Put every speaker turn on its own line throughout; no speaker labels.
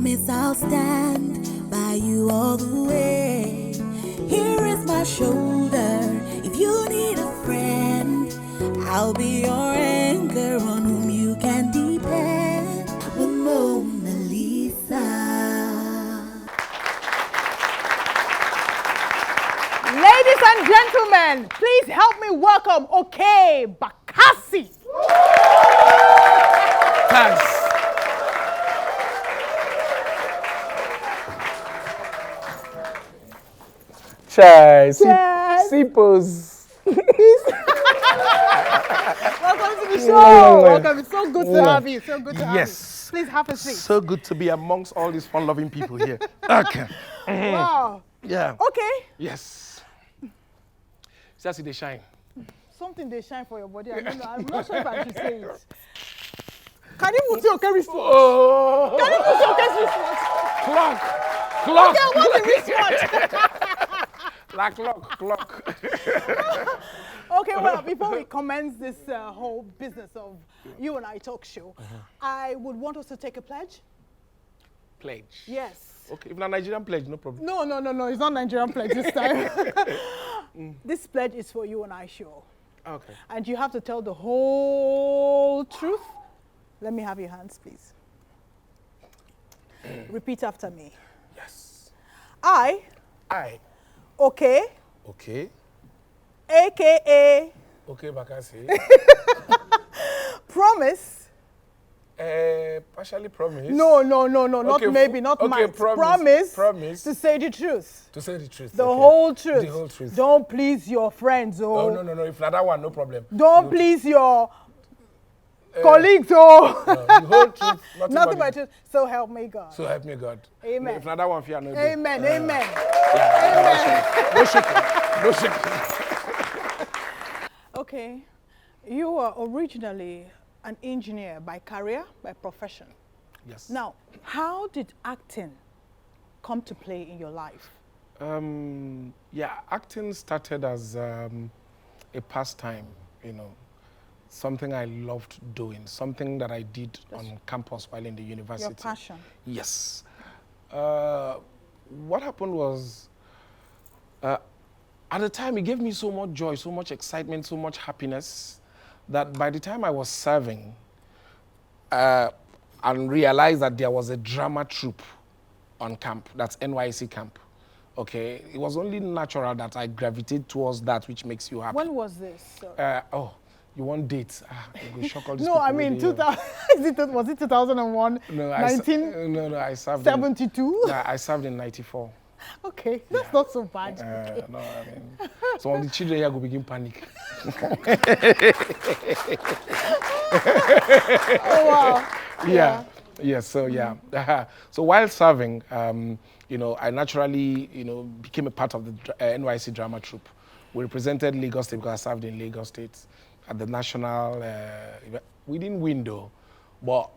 promise I'll stand by you all the way. Here is my shoulder. If you need a friend, I'll be your anchor on whom you can depend. With Monalisa.
Ladies and gentlemen, please help me welcome Okey Bakassi.
Thanks. Cheers.
Cheers.
Sippos.
Welcome to the show. Welcome. It's so good to have you. So good to have you.
Yes.
Please have a seat.
So good to be amongst all these fun-loving people here. Okay.
Wow.
Yeah.
Okay.
Yes. See they shine.
Something they shine for your body. I don't know. I'm not sure if I should say it. Can you put your wristwatch?
Oh.
Can you put your wristwatch?
Clock.
Okay, what's the wristwatch?
Like clock.
Okay, well, before we commence this whole business of you and I talk show, I would want us to take a pledge.
Pledge.
Yes.
Okay, if not Nigerian pledge, no problem.
No. It's not Nigerian pledge this time. This pledge is for you and I show.
Okay.
And you have to tell the whole truth. Let me have your hands, please. Repeat after me.
Yes.
I,
Okay.
a.k.a.
Okey Bakassi.
promise.
Partially promise.
No, not maybe, not
okay,
might. Promise to say the truth.
To say the truth.
The whole truth.
The whole truth.
Don't please your friends.
Oh, no. If not that one, no problem.
Don't please your colleagues.
The whole truth.
Nothing but truth. So help me God.
So help me God.
Amen.
If not that one, fear no.
Amen. Amen.
Yeah, no shaking.
Okay. You were originally an engineer by career, by profession.
Yes.
Now, how did acting come to play in your life?
Acting started as a pastime, something I loved doing, something that I did on campus while in the university.
Your passion.
Yes. What happened was, at the time, it gave me so much joy, so much excitement, so much happiness, that by the time I was serving, and realized that there was a drama troupe on camp, that's NYC camp. Okay, it was only natural that I gravitated towards that which makes you happy.
When was this?
You want dates? You shock all these
No, I mean, 2000, was it 2001?
No, I served
72?
I served in 94.
Okay, that's not so bad.
No, I mean, some of the children here will begin panic.
Oh, wow.
Yeah. So while serving, I naturally, became a part of the NYC drama troupe. We represented Lagos State because I served in Lagos State at the national. We didn't win though, but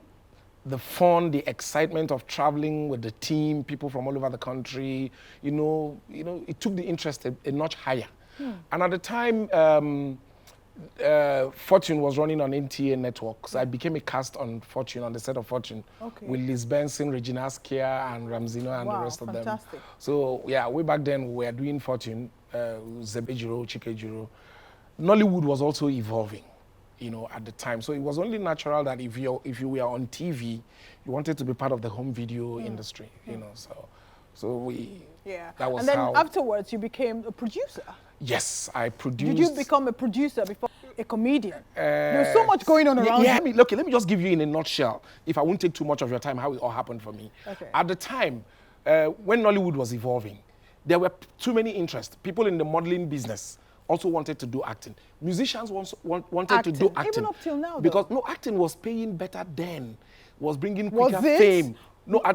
the fun, the excitement of traveling with the team, people from all over the country, it took the interest a notch higher. And at the time, Fortune was running on NTA network, so I became a cast on Fortune, on the set of Fortune, with Liz Benson, Regina Askia, and Ramzino, and the rest of them. So way back then we were doing Fortune, Zebejiro, Chikejiro. Nollywood was also evolving, at the time. So it was only natural that if you were on TV, you wanted to be part of the home video industry, So we.
Yeah.
That was
and then
how
afterwards you became a producer.
Yes, I produced.
Did you become a producer before a comedian? There's so much going on around you.
Let me just give you in a nutshell, if I won't take too much of your time, how it all happened for me.
Okay.
At the time, when Nollywood was evolving, there were too many interests. People in the modeling business also wanted to do acting. Musicians wanted to do acting.
Even up till now,
because acting was paying better then, was bringing quicker fame.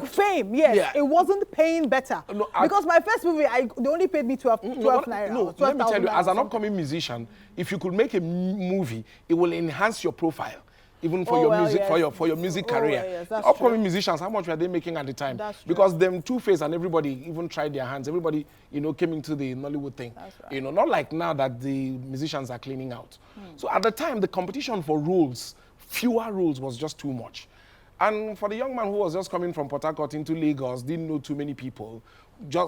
Fame, yes.
Yeah.
It wasn't paying better. Because my first movie, they only paid me 12 naira.
No, let me tell you, as an upcoming musician, if you could make a movie, it will enhance your profile, even for your music, for your music career.
Yes, that's
upcoming
true.
musicians, how much were they making at the time?
That's true.
Because them Two-Face and everybody even tried their hands. Everybody, came into the Nollywood thing.
That's right.
Not like now that the musicians are cleaning out. So at the time, the competition for roles, fewer roles was just too much. And for the young man who was just coming from Port Harcourt into Lagos, didn't know too many people,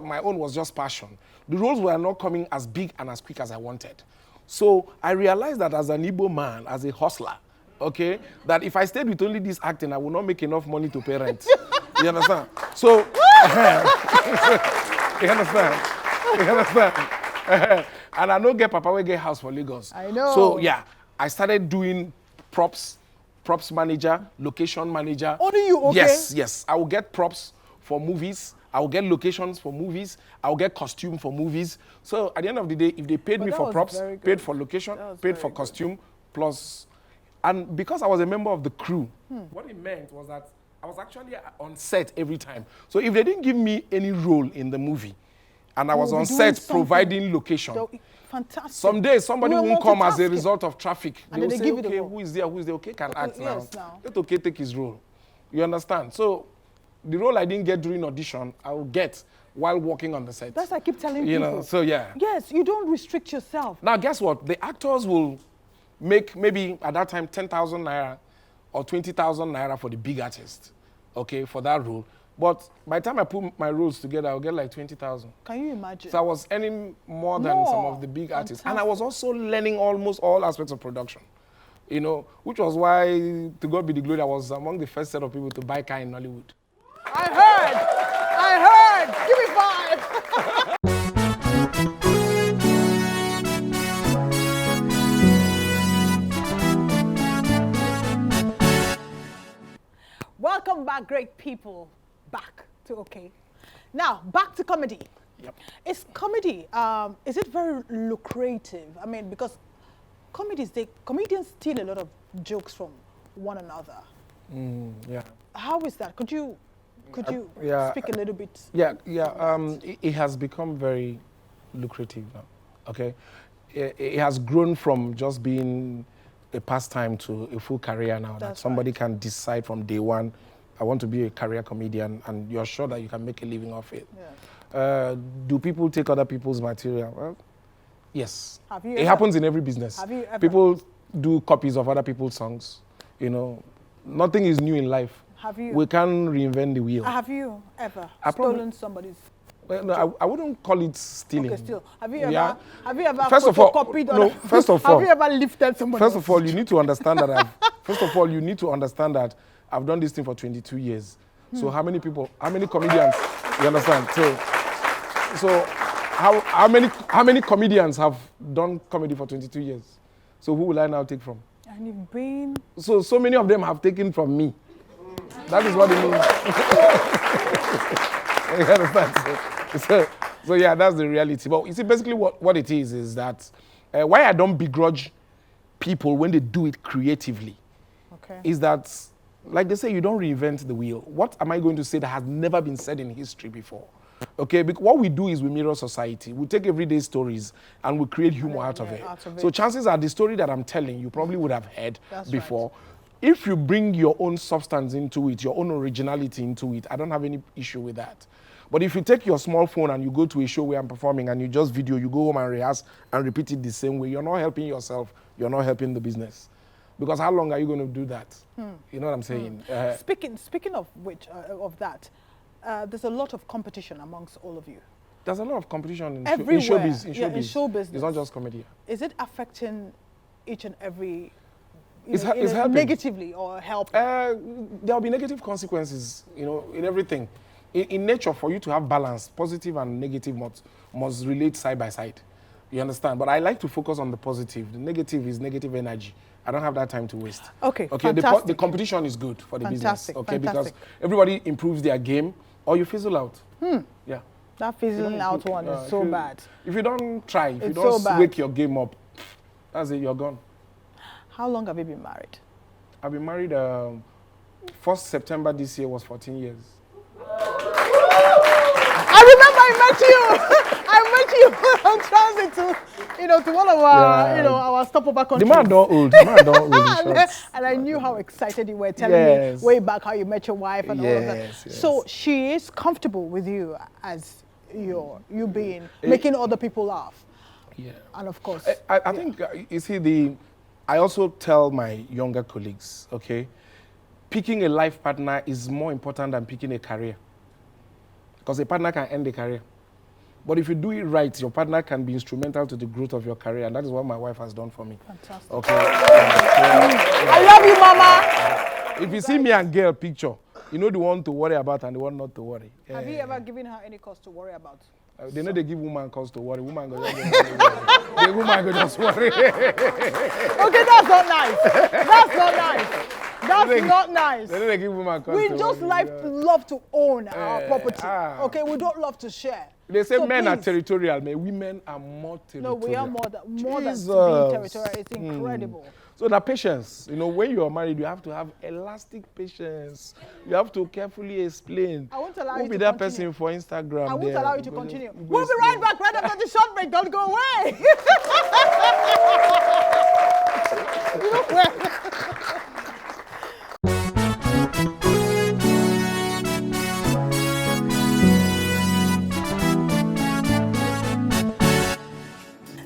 my own was just passion. The roles were not coming as big and as quick as I wanted. So I realized that as an Igbo man, as a hustler, okay, that if I stayed with only this acting, I would not make enough money to pay rent. You understand? So, you understand? You understand? And I don't get Papa will get house for Lagos.
I know.
So yeah, I started doing props manager, location manager.
Oh, do you? Okay.
Yes. I will get props for movies. I will get locations for movies. I will get costume for movies. So at the end of the day, if they paid me for props, paid for location, paid for costume, plus, and because I was a member of the crew, what it meant was that I was actually on set every time. So if they didn't give me any role in the movie, and I was on set providing location,
fantastic.
Some days somebody won't come as a result of traffic. They will say, okay, who is there? Okay, can act now. Let okay take his role. You understand? So the role I didn't get during audition, I will get while working on the set.
That's what I keep telling people.
You know, so yeah.
Yes, you don't restrict yourself.
Now guess what? The actors will make maybe at that time 10,000 naira or 20,000 naira for the big artist, okay, for that role. But by the time I put my roles together, I'll get like 20,000.
Can you imagine?
So I was earning more than some of the big artists. And I was also learning almost all aspects of production, you know, which was why, to God be the glory, I was among the first set of people to buy car in Nollywood.
I heard. Give me 5. Welcome back, great people. Back to Okey. Now, back to comedy.
Yep.
Is comedy, is it very lucrative? I mean, because comedians steal a lot of jokes from one another.
Yeah.
How is that? Could you speak a little bit?
Yeah. It has become very lucrative now, okay? It has grown from just being a pastime to a full career now. That somebody can decide from day one, I want to be a career comedian, and you're sure that you can make a living off it. Yeah. Do people take other people's material? Well, yes. It happens in every business.
Have you ever?
People do copies of other people's songs. You know, nothing is new in life.
Have you?
We can't reinvent the wheel.
Have you ever stolen somebody's?
Well, no, I wouldn't call it stealing.
Okay, still. Have you ever
first of all,
have you ever lifted somebody?
First of all, you need to understand that I've done this thing for 22 years. So how many comedians, you understand? So how many comedians have done comedy for 22 years? So who will I now take from?
And you've been...
So many of them have taken from me. That is what it means. You understand? So yeah, that's the reality. But you see, basically what it is that why I don't begrudge people when they do it creatively is that, like they say, you don't reinvent the wheel. What am I going to say that has never been said in history before? Okay, because what we do is we mirror society. We take everyday stories and we create humor out of it. So chances are the story that I'm telling you probably would have heard before. Right. If you bring your own substance into it, your own originality into it, I don't have any issue with that. But if you take your small phone and you go to a show where I'm performing and you just video, you go home and rehearse and repeat it the same way, you're not helping yourself, you're not helping the business. Because how long are you going to do that? You know what I'm saying?
Speaking of which, of that, there's a lot of competition amongst all of you.
There's a lot of competition in
showbiz.
In show business. It's not just comedy.
Is it affecting each and every...
It's helping.
Negatively or helping?
There'll be negative consequences, you know, in everything. In nature, for you to have balance, positive and negative must relate side by side. You understand? But I like to focus on the positive. The negative is negative energy. I don't have that time to waste.
Okay,
the competition is good for the business. Okay, because everybody improves their game, or you fizzle out. Yeah.
That fizzling out one is so bad.
If you don't try, if you don't wake your game up, that's it, you're gone.
How long have you been married?
I've been married, 1st September this year was 14 years.
I remember I met you on transit to one of our, our stopover countries.
The man don't old.
And I knew how excited you were telling me way back how you met your wife and all of that. Yes. So she is comfortable with you as you being, making other people laugh.
Yeah.
And of course.
I think, you see, I also tell my younger colleagues, okay, picking a life partner is more important than picking a career. Because a partner can end a career. But if you do it right, your partner can be instrumental to the growth of your career. And that is what my wife has done for me.
Fantastic.
Okay.
I love you, Mama.
If you see me and girl picture, you know the one to worry about and the one not to worry.
Have you ever given her any cause to worry about?
They know they give woman cause to worry. Woman go just worry. The woman go just worry.
Okay, that's not nice. That's not nice. That's not nice.
They know they give woman cause
We
to
just
worry.
love to own our property. Okay, we don't love to share.
They say
So
men are
please.
territorial, man. Women are more
No,
territorial.
we are more than being
Jesus.
territorial. It's incredible.
So the patience, you know, when you are married, you have to have elastic patience. You have to carefully explain.
I won't allow
Who
you
be
to
that
continue.
person for Instagram?
I won't
there?
allow you to
Because
continue.
you go
We'll be right back right after the short break. Don't go away. You know where?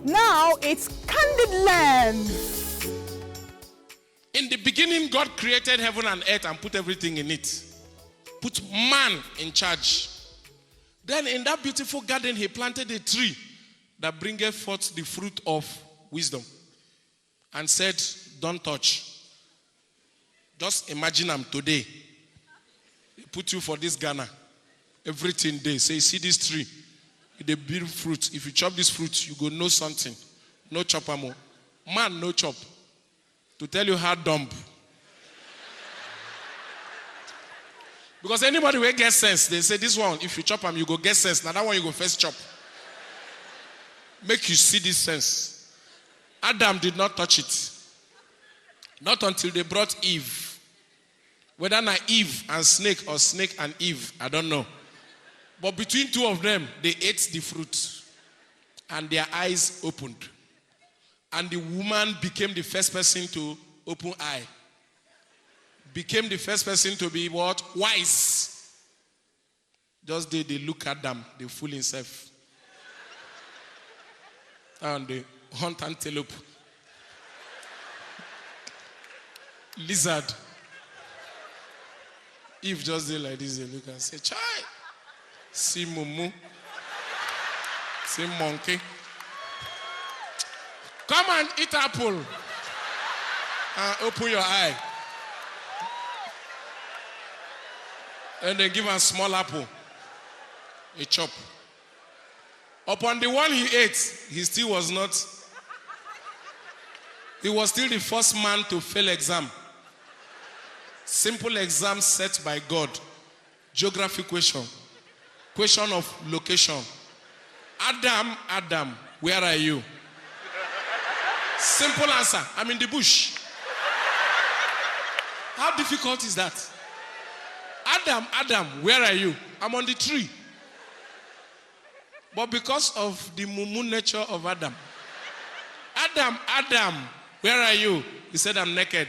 Now it's Candid Lens.
In the beginning, God created heaven and earth and put everything in it. Put man in charge. Then in that beautiful garden, he planted a tree that bringeth forth the fruit of wisdom. And said, don't touch. Just imagine I'm today. He put you for this Ghana. Everything there. Say, see this tree. They build fruit. If you chop this fruit, you go know something. No chop more. Man, no chop. To tell you how dumb. Because anybody will get sense. They say this one, if you chop them, you go get sense. Now that one you go first chop. Make you see this sense. Adam did not touch it. Not until they brought Eve. Whether not Eve and snake or snake and Eve, I don't know. But between two of them, they ate the fruit. And their eyes opened. And the woman became the first person to open eye. Became the first person to be what? Wise. Just they look at them, they fool himself. And they hunt antelope. Lizard. Eve just did like this, they look and say, chai. See mumu. See monkey. Come and eat apple. Open your eye. And they give a small apple. A chop. Upon the one he ate, he still was not. He was still the first man to fail exam. Simple exam set by God. Geography question. Question of location. Adam, where are you? Simple answer. I'm in the bush. How difficult is that? Adam, where are you? I'm on the tree. But because of the mumu nature of Adam, where are you? He said, I'm naked.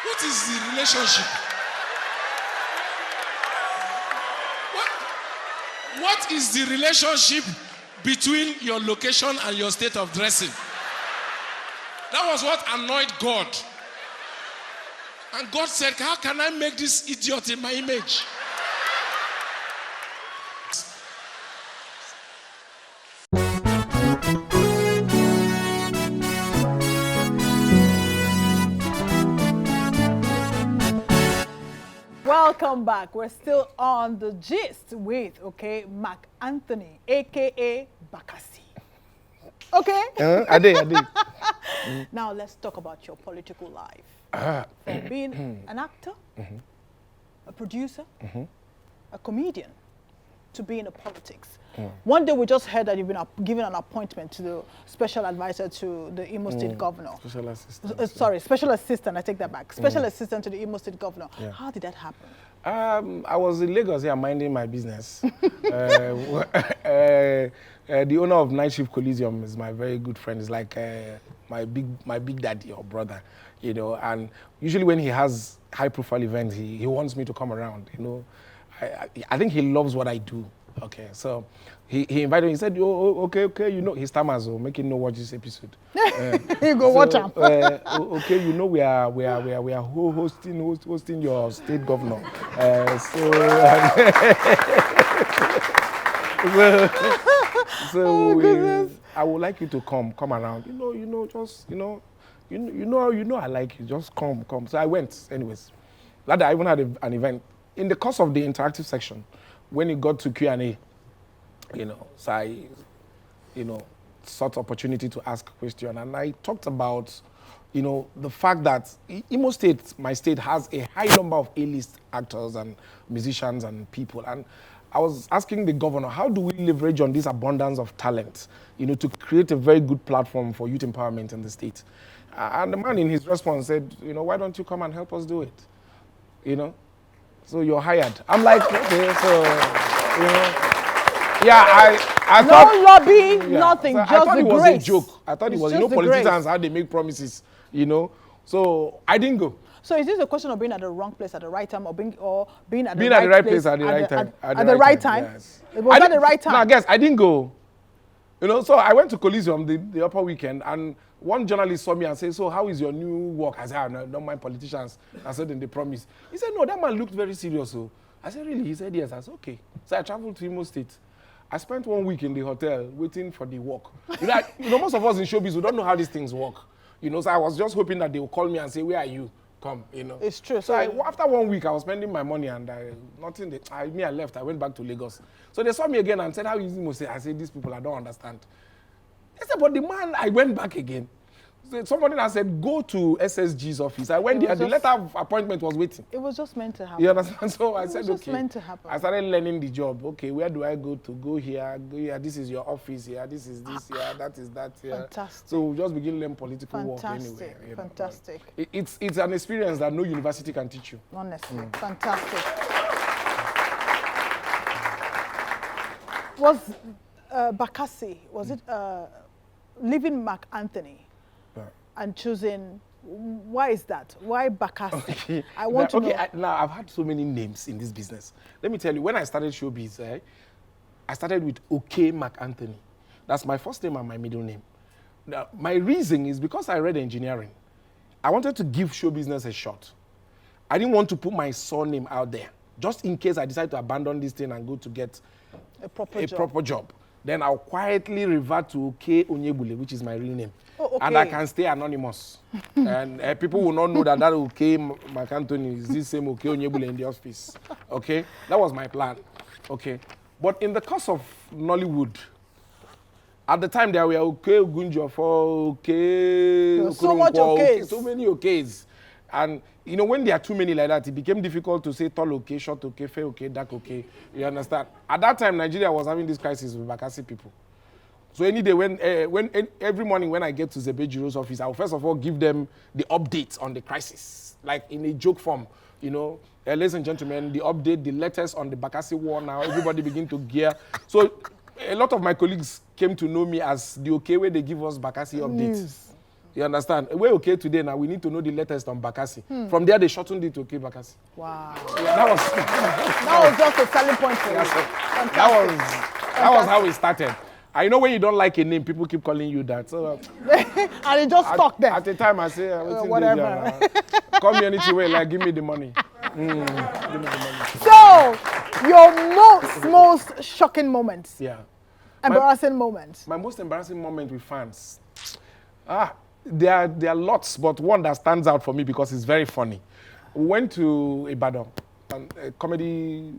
What is the relationship? What is the relationship between your location and your state of dressing? That was what annoyed God. And God said, how can I make this idiot in my image?
Welcome back. We're still on the gist with, Mark Anthony, a.k.a. Bakassi. Okay?
I did.
Now let's talk about your political life. From being an actor, a producer, a comedian, to being in politics. One day we just heard that you've been given an appointment to the special advisor to the Imo State governor.
Special assistant.
Special assistant, I take that back. Special assistant to the Imo State governor.
Yeah.
How did that happen?
I was in Lagos here minding my business. The owner of Night Shift Coliseum is my very good friend. He's like my big daddy or brother, you know. And usually when he has high-profile events, he wants me to come around, you know. I think he loves what I do. Okay, so he invited me. He said, "Oh, okay, you know," his stammers will make him know watch this episode.
You go watch him.
Okay, you know we are hosting your state governor. I would like you to come around. I like you. Just come. So I went, anyways. That I even had an event in the course of the interactive section. When it got to Q&A, so I, sought opportunity to ask a question, and I talked about, the fact that Imo State, my state, has a high number of A-list actors and musicians and people, and I was asking the governor, how do we leverage on this abundance of talent, to create a very good platform for youth empowerment in the state? And the man in his response said, why don't you come and help us do it? So you're hired. I'm like, okay, so, I
no
thought...
No lobbying, nothing,
so
just
I thought
the
it was
grace.
a joke. I thought it was, politicians, how they make promises, So I didn't go.
So is this a question of being at the wrong place at the right time, or being at
the
right
place at the right time?
At the right time?
Yes.
It was at the right time?
No, I guess I didn't go. So I went to Coliseum the upper weekend, and one journalist saw me and said, so how is your new work? I said, I don't mind politicians. I said, then they promise. He said, no, that man looked very serious. So I said, really? He said, yes. I said, okay. So I traveled to Imo State. I spent 1 week in the hotel waiting for the work. Most of us in showbiz, we don't know how these things work. So I was just hoping that they would call me and say, where are you? Come,
It's true.
So after 1 week, I was spending my money, and I left. I went back to Lagos. So they saw me again and said, how is Imo State? I said, these people, I don't understand. They said, but the man, I went back again. So somebody now said, go to SSG's office. I went there, the letter of appointment was waiting.
It was just meant to happen.
You understand? So I said,
okay. Meant to happen.
I started learning the job. Okay, where do I go to? Go here, this is your office here, this is this here, that is that here.
Fantastic.
So we just begin to learn political work anyway.
Fantastic.
It's an experience that no university can teach you.
Honestly, fantastic. Was Bakassi, was it leaving Mark Anthony and choosing, why is that? Why Bakassi?
Okay.
I want to know.
Now, I've had so many names in this business. Let me tell you, when I started showbiz, I started with Okey Anthony. That's my first name and my middle name. Now, my reason is because I read engineering. I wanted to give show business a shot. I didn't want to put my surname out there, just in case I decide to abandon this thing and go to get a proper job. Then I'll quietly revert to Okechukwu Onyegbule, which is my real name.
Oh, okay.
And I can stay anonymous. And people will not know that Okey Anthony is this same Okechukwu Onyegbule in the office. Okay? That was my plan. Okay? But in the course of Nollywood, at the time there were Okey Ogunjofo, Okey...
So much Okays.
So many Okays. And, when there are too many like that, it became difficult to say tall Okey, short Okey, fair Okey, dark Okey. You understand? At that time, Nigeria was having this crisis with Bakassi people. So any day, every morning when I get to Zebejiro's office, I will first of all give them the updates on the crisis, like in a joke form. Ladies and gentlemen, the update, the latest on the Bakassi war now, everybody begin to gear. So a lot of my colleagues came to know me as the Okey where they give us Bakassi updates. You understand? We're okay today now. We need to know the latest on Bakassi. From there, they shortened it to Okey Bakassi.
Wow.
Yeah, that
was just a selling point for you.
That was how it started. I know when you don't like a name, people keep calling you that. So,
and it just stuck there.
At the time, I say,
whatever.
Call me anything way, like give me the money. Give me the money.
So, your most shocking moments.
Yeah.
Embarrassing moments.
My most embarrassing moment with fans. There are lots, but one that stands out for me because it's very funny. We went to Ibadan, a comedy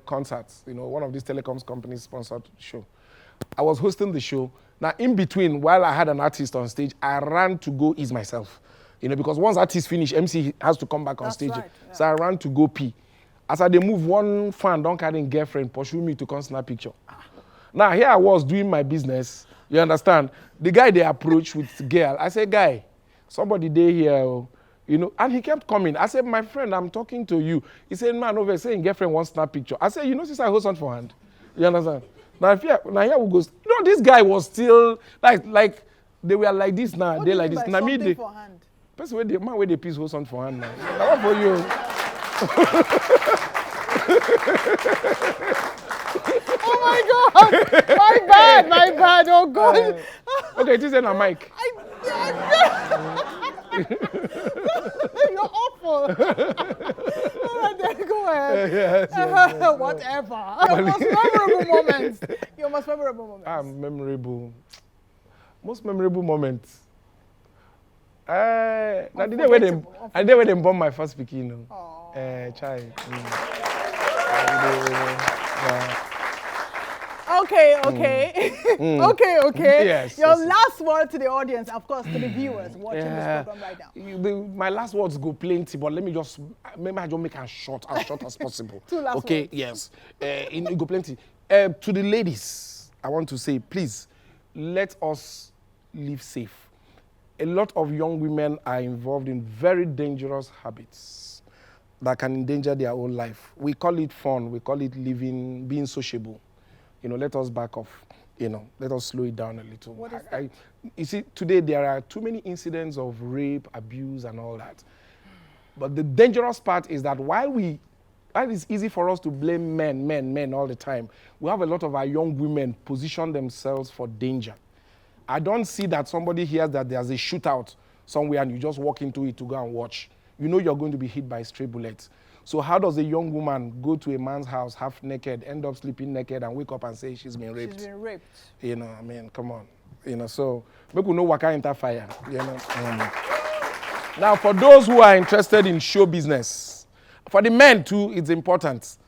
concert. One of these telecoms companies sponsored show. I was hosting the show. Now, in between, while I had an artist on stage, I ran to go ease myself. Because once artist finish, MC has to come back on stage. Right, yeah. So I ran to go pee. As I move, one fan don't carry a girlfriend, pursue me to come snap picture. Now, here I was doing my business. You understand? The guy they approached with the girl, I said, guy, somebody there here, and he kept coming. I said, my friend, I'm talking to you. He said, man, over saying girlfriend wants snap picture. I said, since I hold on for hand. You understand? Now here we go. This guy was still like they were like this now. They like this. Now me they person where the man where the piece hold on for hand now. Now what for you?
Oh my God! My bad. Oh God.
Okay, this is a mic.
You're awful. All right, then go ahead.
Yes.
Whatever. Your most memorable moments.
Memorable. Most memorable moments. The day when they born my first pikin. Child.
Okay.
Yes.
Your last word to the audience, of course, to the viewers watching this program right now.
My last words go plenty, but maybe I just make it short as possible.
Two last
okay,
words.
Yes. It go plenty. To the ladies, I want to say, please, let us live safe. A lot of young women are involved in very dangerous habits that can endanger their own life. We call it fun. We call it living, being sociable. Let us back off. Let us slow it down a little.
What is that?
You see, today there are too many incidents of rape, abuse, and all that. But the dangerous part is that while it's easy for us to blame men all the time, we have a lot of our young women position themselves for danger. I don't see that somebody hears that there's a shootout somewhere and you just walk into it to go and watch. You're going to be hit by stray bullets. So how does a young woman go to a man's house half naked, end up sleeping naked, and wake up and say she's been raped?
She's been raped.
Come on. So make we know what kind of fire. Now, for those who are interested in show business, for the men too, it's important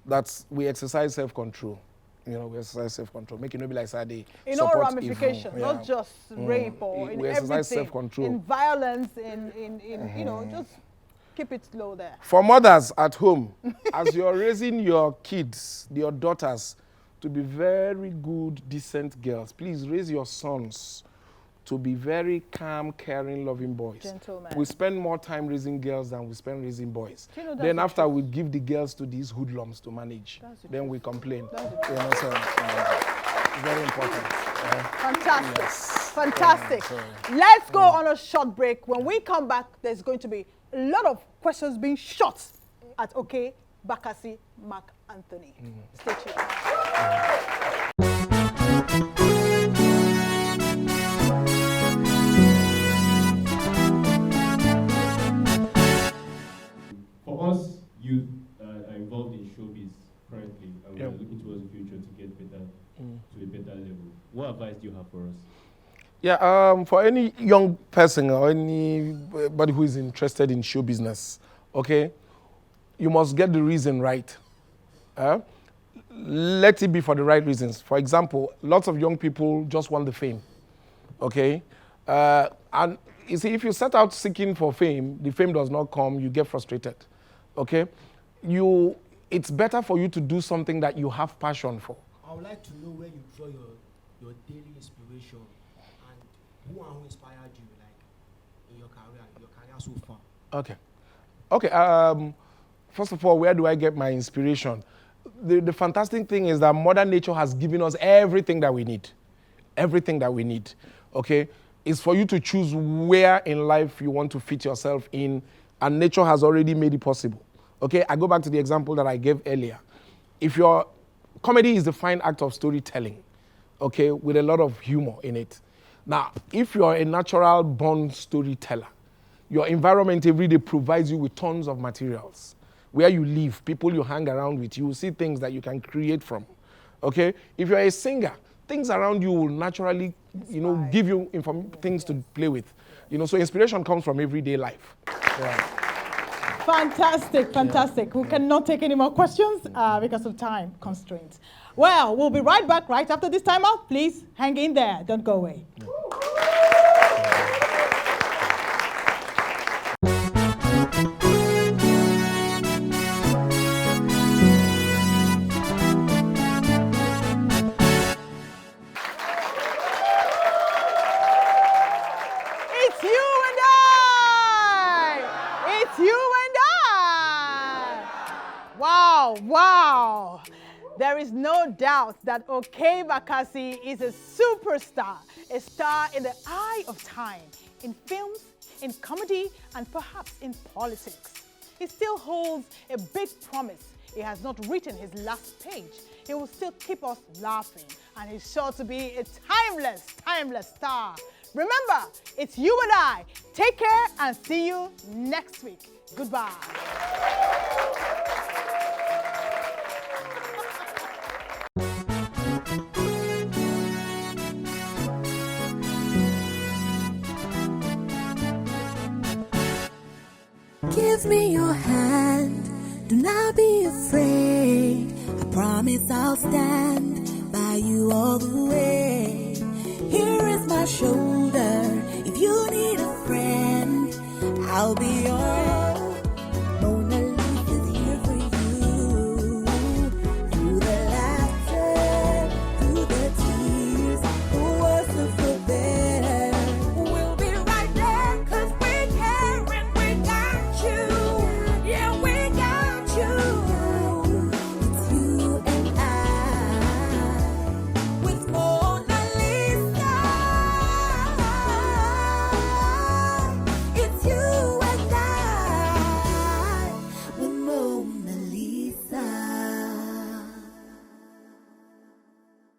that we exercise self-control. We exercise self-control. Make it not be like Saturday.
In all ramifications, not just rape or in
exercise
everything.
Self-control.
In violence, just keep it low there.
For mothers at home, as you're raising your kids, your daughters, to be very good, decent girls, please raise your sons to be very calm, caring, loving boys.
Gentlemen.
We spend more time raising girls than we spend raising boys.
Then
after we give the girls to these hoodlums to manage, then we complain. It's very important.
Fantastic.
Yes.
Fantastic. Let's go on a short break. When we come back, there's going to be a lot of questions being shot at Okey Bakassi Anthony. Stay tuned.
For us, youth are involved in showbiz currently, and we're looking towards the future to get better to a better level. What advice do you have for us?
For any young person or anybody who is interested in show business, okay, you must get the reason right. Let it be for the right reasons. For example, lots of young people just want the fame, okay? And you see, if you set out seeking for fame, the fame does not come, you get frustrated, okay? It's better for you to do something that you have passion for.
I would like to know where you draw your daily inspiration and who inspired you, like, in your career so far.
Okay, first of all, where do I get my inspiration? The fantastic thing is that Mother Nature has given us everything that we need. Everything that we need, okay? It's for you to choose where in life you want to fit yourself in, and nature has already made it possible. Okay, I go back to the example that I gave earlier. Comedy is the fine act of storytelling, okay, with a lot of humor in it. Now, if you're a natural born storyteller, your environment every day provides you with tons of materials. Where you live, people you hang around with, you will see things that you can create from, okay? If you're a singer, things around you will naturally, give you things to play with. So inspiration comes from everyday life. Yeah.
Fantastic. We cannot take any more questions because of time constraints. Well, we'll be right back right after this time out. Please hang in there. Don't go away. Wow. There is no doubt that Okey Bakassi is a superstar, a star in the eye of time, in films, in comedy, and perhaps in politics. He still holds a big promise he has not written his last page. He will still keep us laughing, and he's sure to be a timeless star. Remember, it's you and I. Take care and see you next week. Goodbye.
Give me your hand, do not be afraid. I promise I'll stand by you all the way. Here is my shoulder, if you need a friend, I'll be your